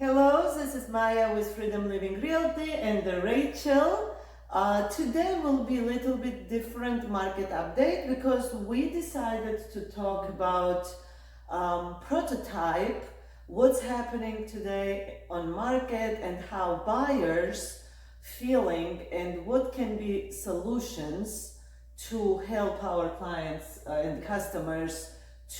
Hello, this is Maia with Freedom Living Realty and Rachel. Today will be a little bit different market update because we decided to talk about prototype, what's happening today on market and how buyers feeling and what can be solutions to help our clients and customers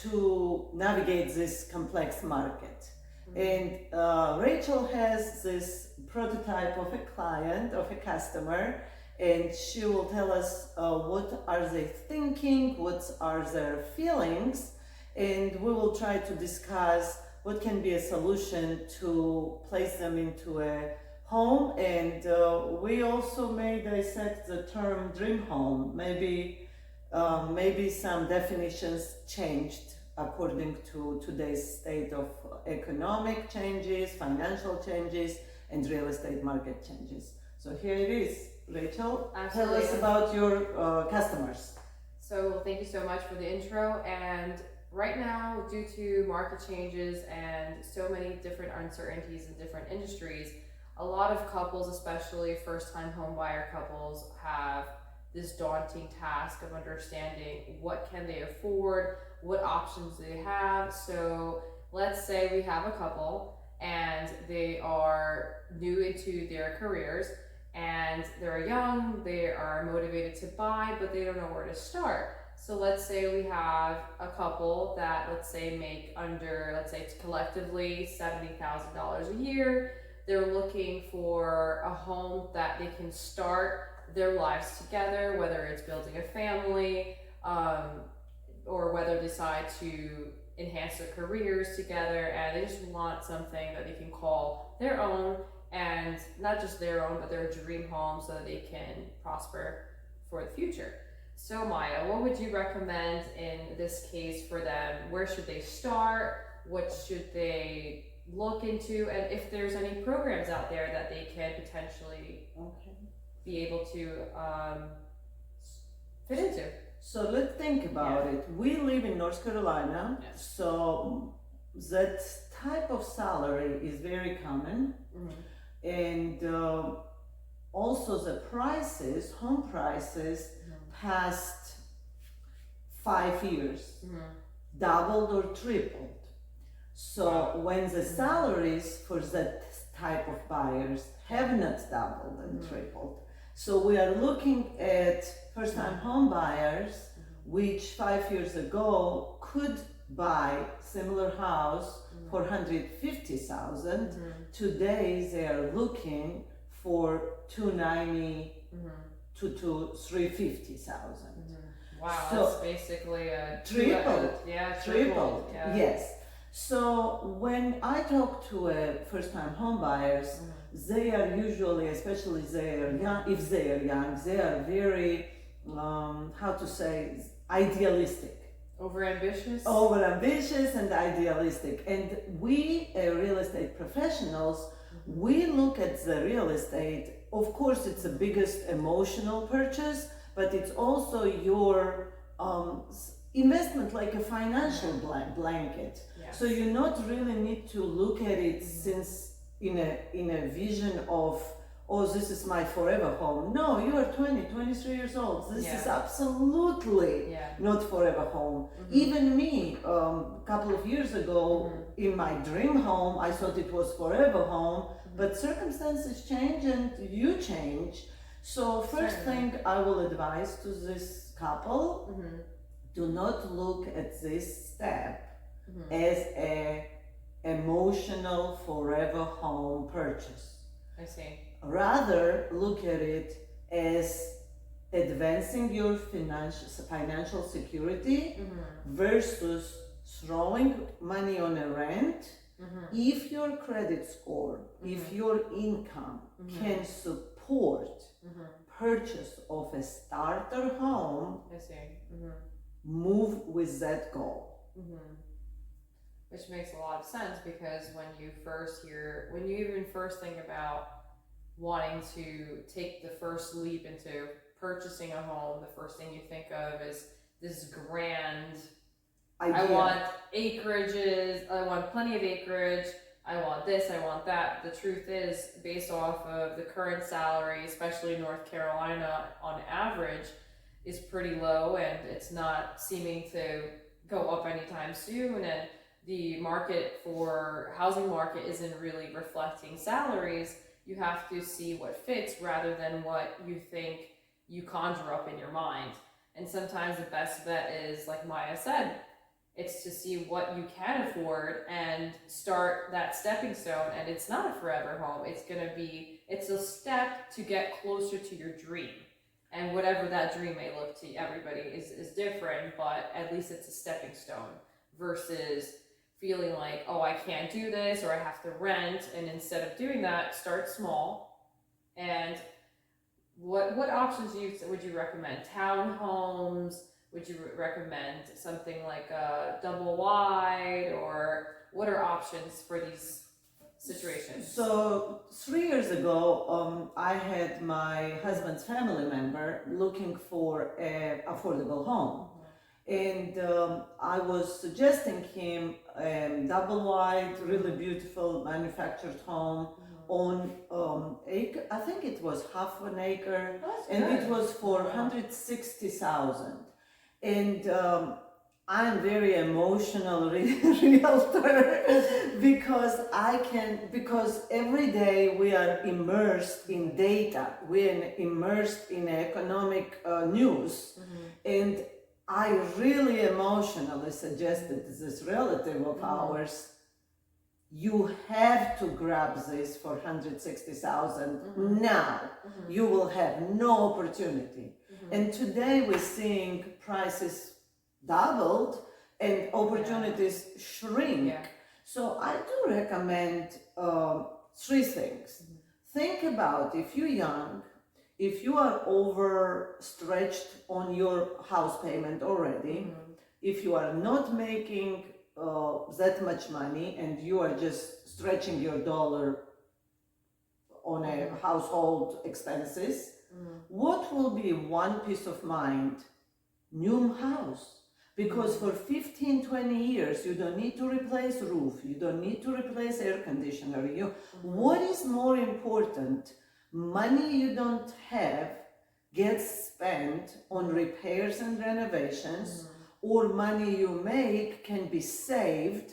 to navigate this complex market. And Rachel has this prototype of a client, of a customer, and she will tell us what are they thinking, what are their feelings, and we will try to discuss what can be a solution to place them into a home. And we also may dissect the term dream home. Maybe some definitions changed according to today's state of economic changes, financial changes, and real estate market changes. So here it is. Rachel, Absolutely. tell us about your customers. So thank you so much for the intro. And right now, due to market changes and so many different uncertainties in different industries, a lot of couples, especially first-time home buyer couples, have this daunting task of understanding what can they afford, what options they have. So let's say we have a couple and they are new into their careers and they're young, they are motivated to buy, but they don't know where to start. So let's say we have a couple that, let's say, make under, let's say it's collectively $70,000 a year. They're looking for a home that they can start their lives together, whether it's building a family, or whether they decide to enhance their careers together, and they just want something that they can call their own, and not just their own, but their dream home, so that they can prosper for the future. So Maya, what would you recommend in this case for them? Where should they start? What should they look into? And if there's any programs out there that they can potentially be able to fit into. So let's think about it. We live in North Carolina, so that type of salary is very common. And also the prices, home prices, past 5 years, doubled or tripled. So when the salaries for that type of buyers have not doubled and tripled, so we are looking at first-time home buyers, which 5 years ago could buy similar house for $150,000. Today they are looking for $290,000 to $350,000. Wow, So that's basically a tripled. tripled. Yes. So when I talk to first-time home buyers, they are usually, especially they are young, if they are young, they are very, idealistic. Overambitious and idealistic. And we, real estate professionals, we look at the real estate. Of course, it's the biggest emotional purchase, but it's also your investment, like a financial blanket. So you not really need to look at it since in a vision of, oh, this is my forever home. No, you are 23 years old. This is absolutely not forever home. Even me, a couple of years ago, in my dream home, I thought it was forever home, but circumstances change and you change. So first thing I will advise to this couple, do not look at this step as a emotional forever home purchase. I see. Rather, look at it as advancing your financial security versus throwing money on a rent. If your credit score, if your income can support purchase of a starter home, I see. move with that goal. Which makes a lot of sense, because when you even first think about wanting to take the first leap into purchasing a home, the first thing you think of is this grand idea. I want acreages, I want plenty of acreage, I want this, I want that. The truth is, based off of the current salary, especially in North Carolina, on average, is pretty low, and it's not seeming to go up anytime soon. And the market for housing market isn't really reflecting salaries. You have to see what fits rather than what you think you conjure up in your mind. And sometimes the best bet is, like Maya said, it's to see what you can afford and start that stepping stone. And it's not a forever home. It's a step to get closer to your dream. And whatever that dream may look to everybody is different, but at least it's a stepping stone versus feeling like, oh, I can't do this or I have to rent. And instead of doing that, start small. And what options would you recommend? Townhomes? Would you recommend something like a double wide, or what are options for these situations? So 3 years ago, I had my husband's family member looking for an affordable home. And I was suggesting him double wide, really beautiful manufactured home on acre. I think it was half an acre, and it was for 160,000. And I'm very emotional realtor because every day we are immersed in data, we are immersed in economic news, and I really emotionally suggested to this relative of ours, you have to grab this for 160,000 now. You will have no opportunity. And today we're seeing prices doubled and opportunities shrink. Yeah. So I do recommend 3 things. Think about if you're young, if you are overstretched on your house payment already, if you are not making that much money and you are just stretching your dollar on a household expenses, what will be one peace of mind? New house. Because for 15-20 years you don't need to replace roof, you don't need to replace air conditioner. What is more important? Money you don't have gets spent on repairs and renovations, or money you make can be saved.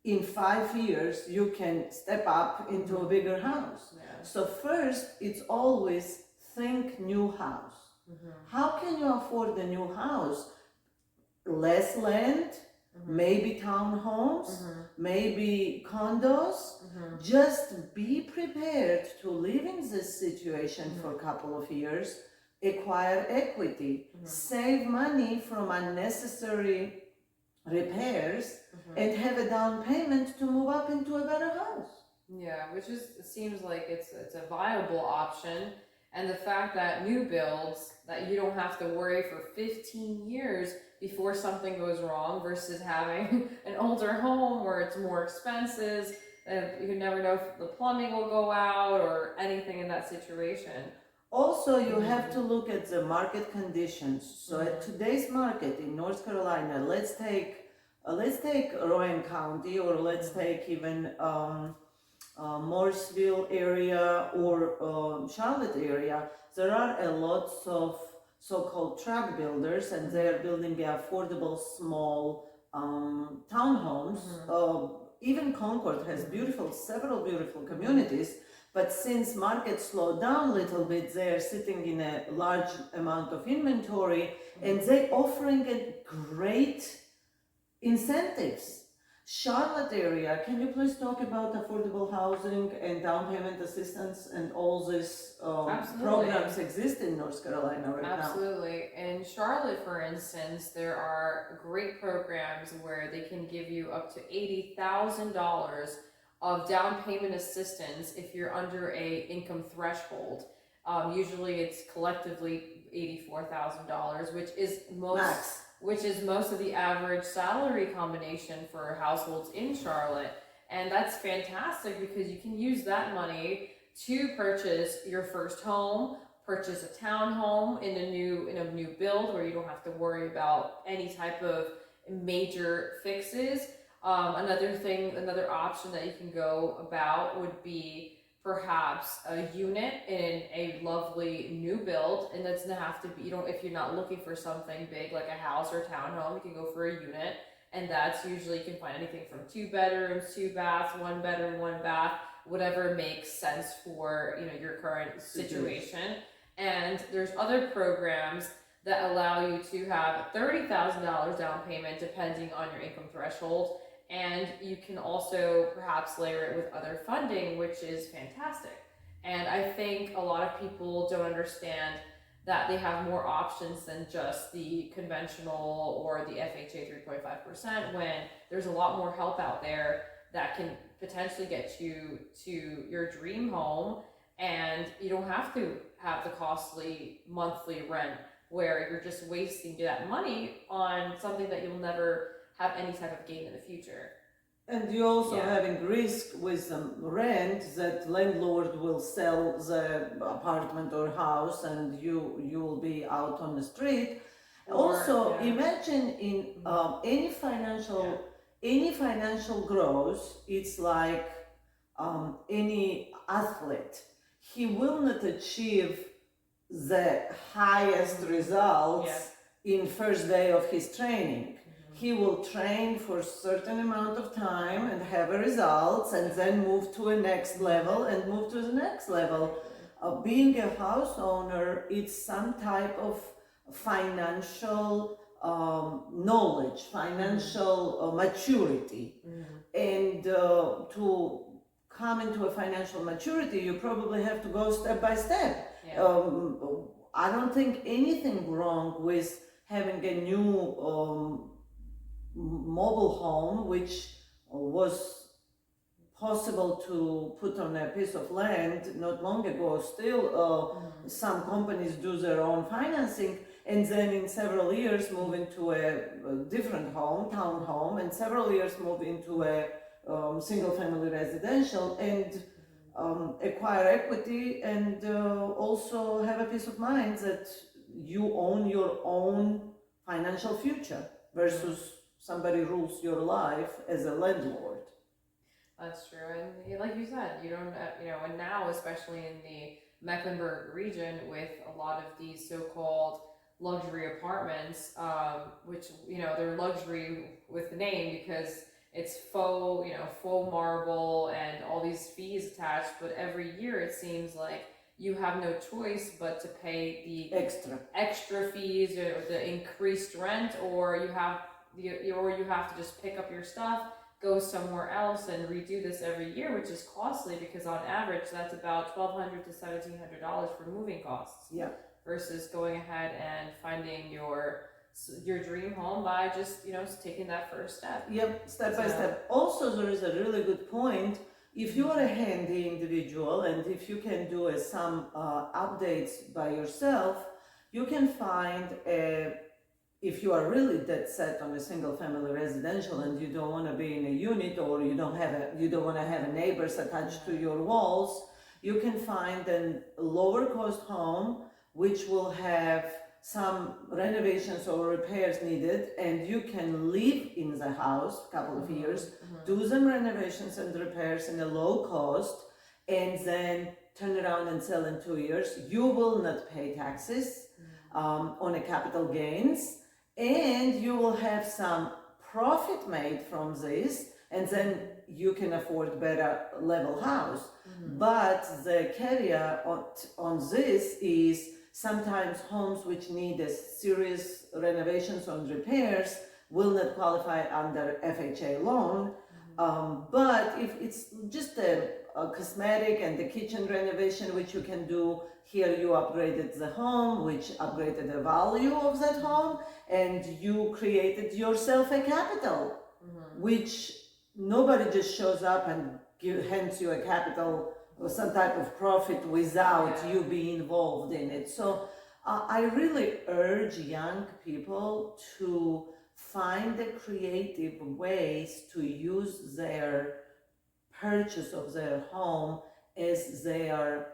In 5 years you can step up into a bigger house. So first, it's always think new house. How can you afford the new house? Less land, maybe townhomes, maybe condos. Just be prepared to live in this situation for a couple of years, acquire equity, save money from unnecessary repairs, and have a down payment to move up into a better house. Yeah, it seems like it's a viable option. And the fact that new builds, that you don't have to worry for 15 years before something goes wrong versus having an older home where it's more expenses, you never know if the plumbing will go out or anything in that situation. Also, you have to look at the market conditions. So at today's market in North Carolina, let's take Rowan County, or let's take even Morrisville area or Charlotte area. There are a lot of so-called tract builders, and they are building affordable small townhomes. Even Concord has several beautiful communities, but since markets slowed down a little bit, they are sitting in a large amount of inventory, and they're offering a great incentives. Charlotte area, can you please talk about affordable housing and down payment assistance and all these programs exist in North Carolina right now? Absolutely. In Charlotte, for instance, there are great programs where they can give you up to $80,000 of down payment assistance if you're under a income threshold. Usually it's collectively $84,000, which is Max. Which is most of the average salary combination for households in Charlotte. And that's fantastic because you can use that money to purchase your first home, purchase a townhome in a new build where you don't have to worry about any type of major fixes. Another option that you can go about would be perhaps a unit in a lovely new build, and that's gonna have to be, you know, if you're not looking for something big like a house or a townhome, you can go for a unit, and that's usually you can find anything from 2 bedrooms, 2 baths, 1 bedroom, 1 bath, whatever makes sense for, you know, your current situation. And there's other programs that allow you to have $30,000 down payment depending on your income threshold, and you can also perhaps layer it with other funding, which is fantastic. And I think a lot of people don't understand that they have more options than just the conventional or the FHA 3.5%, when there's a lot more help out there that can potentially get you to your dream home, and you don't have to have the costly monthly rent where you're just wasting that money on something that you'll never have any type of gain in the future. And you also having risk with rent that landlord will sell the apartment or house and you will be out on the street. Also, imagine in any financial growth, it's like any athlete. He will not achieve the highest results in first day of his training. He will train for a certain amount of time and have a results, and then move to a next level and move to the next level. Being a house owner, it's some type of financial knowledge, financial maturity. And to come into a financial maturity, you probably have to go step by step. I don't think anything wrong with having a new mobile home, which was possible to put on a piece of land not long ago. Still, some companies do their own financing, and then in several years move into a different home, townhome, and several years move into a single-family residential, and acquire equity, and also have a peace of mind that you own your own financial future versus somebody rules your life as a landlord. That's true, and like you said, you don't, you know, and now especially in the Mecklenburg region with a lot of these so-called luxury apartments, which, you know, they're luxury with the name because it's faux, you know, faux marble and all these fees attached, but every year it seems like you have no choice but to pay the extra fees or the increased rent, or you have to just pick up your stuff, go somewhere else, and redo this every year, which is costly because on average that's about $1,200 to $1,700 for moving costs. Versus going ahead and finding your dream home by just, you know, taking that first step. Step by step. Also, there is a really good point. If you are a handy individual and if you can do some updates by yourself, you can find if you are really dead set on a single family residential and you don't want to be in a unit, or you don't want to have neighbors attached to your walls, you can find a lower cost home which will have some renovations or repairs needed, and you can live in the house a couple of years, do some renovations and repairs in a low cost, and then turn around and sell in 2 years. You will not pay taxes on a capital gains, and you will have some profit made from this, and then you can afford better level house. But the caveat on this is sometimes homes which need a serious renovations or repairs will not qualify under FHA loan. But if it's just a cosmetic and the kitchen renovation, which you can do here, you upgraded the home, which upgraded the value of that home, and you created yourself a capital, which nobody just shows up and hands you a capital or some type of profit without you being involved in it. So I really urge young people to find the creative ways to use their purchase of their home as their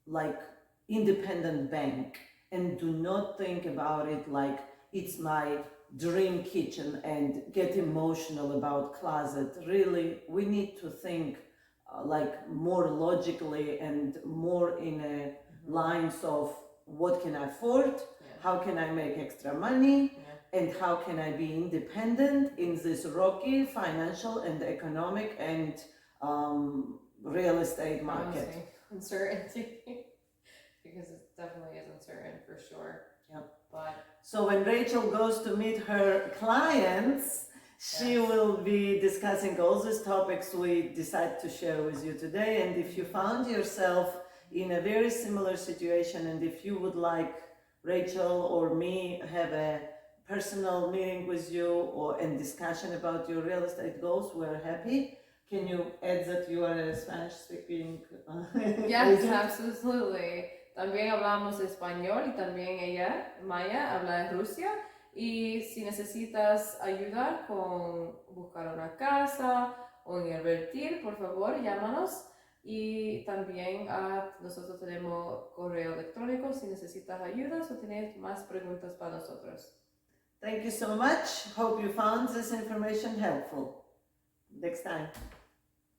like independent bank, and do not think about it like it's my dream kitchen and get emotional about closet. Really, we need to think like more logically and more in a lines of what can I afford, how can I make extra money, and how can I be independent in this rocky financial and economic and real estate market. Uncertainty. Because it definitely is uncertain for sure. Yep. But so when Rachel goes to meet her clients, she will be discussing all these topics we decide to share with you today. And if you found yourself in a very similar situation, and if you would like Rachel or me have a personal meeting with you and discussion about your real estate goals, we're happy. Can you add that you are a Spanish speaking? Yes, absolutely. También hablamos español y también ella, Maia, habla de Rusia. Y si necesitas ayuda con buscar una casa o en invertir, por favor, llámanos. Y también nosotros tenemos correo electrónico si necesitas ayuda o tienes más preguntas para nosotros. Thank you so much. Hope you found this information helpful. Next time.